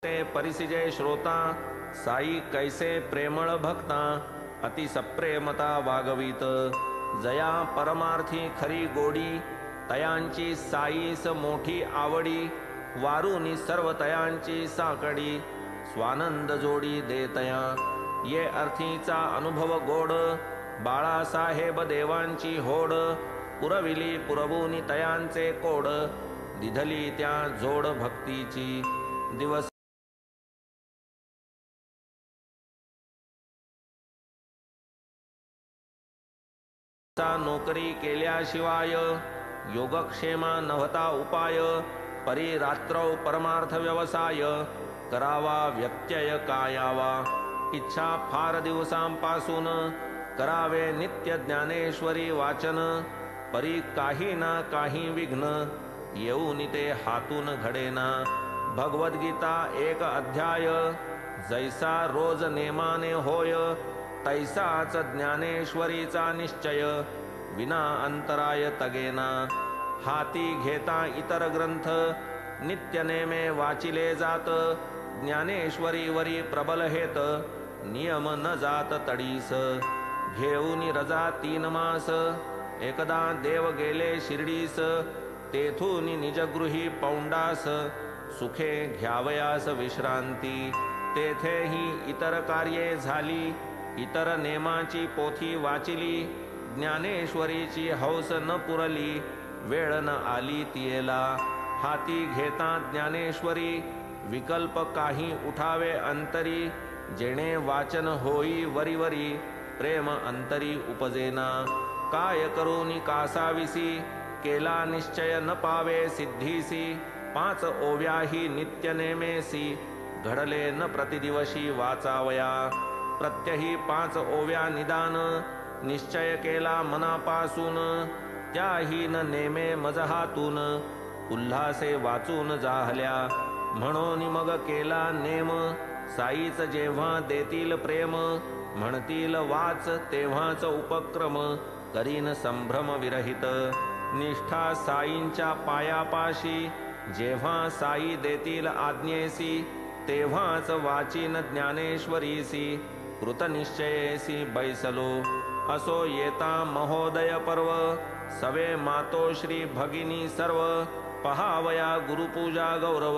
ते परिसिजय श्रोता साई कैसे प्रेमळ भक्ता अति सप्रेमता वागवीत जया परमार्थी खरी गोडी तयांची साईस मोठी आवडी वारुनी सर्व तयांची साकडी स्वानंद जोडी देतया ये अर्थीचा अनुभव गोड बाळासाहेब देवांची होड पुरविली पुरवूनी तयांचे कोड दिधली त्या जोड भक्तीची दिवस नोकरी केल्याशिवाय योगक्षेमा नव्हता उपाय परी रात्रौ परमार्थ व्यवसाय करावा व्यत्यय कायावा इच्छा फार दिवसांपासून करावे नित्य ज्ञानेश्वरी वाचन परी काही ना काही विघ्न येऊन ते हातून घडेना भगवद्गीता एक अध्याय जैसा रोज नेमाने होय तैसाच ज्ञानेश्वरीचा निश्चय विना अंतराय तगेना हाती घेता इतर ग्रंथ नित्य नेमे वाचिले जात ज्ञानेश्वरी वरी प्रबल हेत नियम न जात तडीस घेऊनी रजा 3 मास एकदा देव गेले शिर्डीस तेथून निजगृही पौंडास सुखे घ्यावयास विश्रांती तेथेही इतर कार्ये झाली इतर नेमाची पोथी वाचिली ज्ञानेश्वरीची हौस न पुरली वेळ न आली तियेला हाती घेता ज्ञानेश्वरी विकल्प काही उठावे अंतरी जेणे वाचन होई वरीवरी प्रेम अंतरी उपजेना काय करूनी कासाविसी केला निश्चय न पावे सिद्धीसी 5 ओव्याही नित्य नेमेसी घडले न प्रतिदिवशी वाचावया प्रत्यही 5 ओव्या निदान निश्चय केला मनापासून त्याही न नेमे मजहातून उल्हासे वाचून जाहल्या म्हणून मग केला नेम साईच जेव्हा देतील प्रेम म्हणतील वाच तेव्हाच उपक्रम करीन संभ्रम विरहित निष्ठा साईंच्या पायापाशी जेव्हा साई देतील आज्ञेसी तेव्हाच वाचीन ज्ञानेश्वरीसी कृतनिश्चयेसी बैसलो असो येता महोदय पर्व सवे मातोश्री भगिनी सर्व पहावया गुरुपूजा गौरव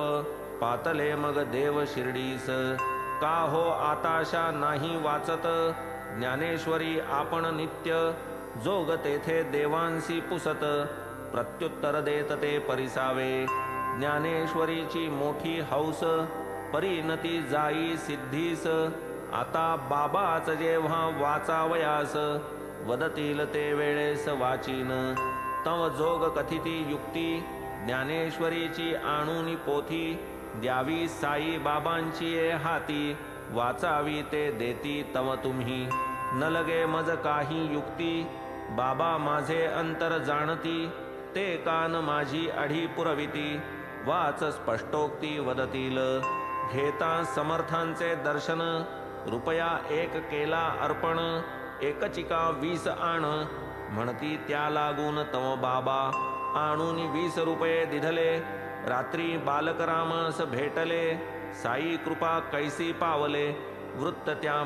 पातले मग देव शिर्डीस का हो आताशा नाही वाचत ज्ञानेश्वरी आपण नित्य जोग तेथे देवांसी पुसत प्रत्युत्तर देत ते परिसावे ज्ञानेश्वरीची मोठी हौस परिणती जाई सिद्धीस आता बाबाच जेव्हा वाचावयास वदतील ते वेळेस वाचीन तव जोग कथिती युक्ती ज्ञानेश्वरीची आणूनी पोथी द्यावी साई बाबांची हाती वाचावी ते देती तव तुम्ही न लगे मज काही युक्ती बाबा माझे अंतर जाणती ते कान माझी अढी पुरविती वाच स्पष्टोक्ती वदतील घेता समर्थांचे दर्शन रुपया 1 केला अर्पण एकचिका 20 आण म्हणती त्या लागून तव बाबा आणून 20 रुपये दिधले रात्री बालकरामास भेटले साई कृपा कैसी पावले वृत्त त्या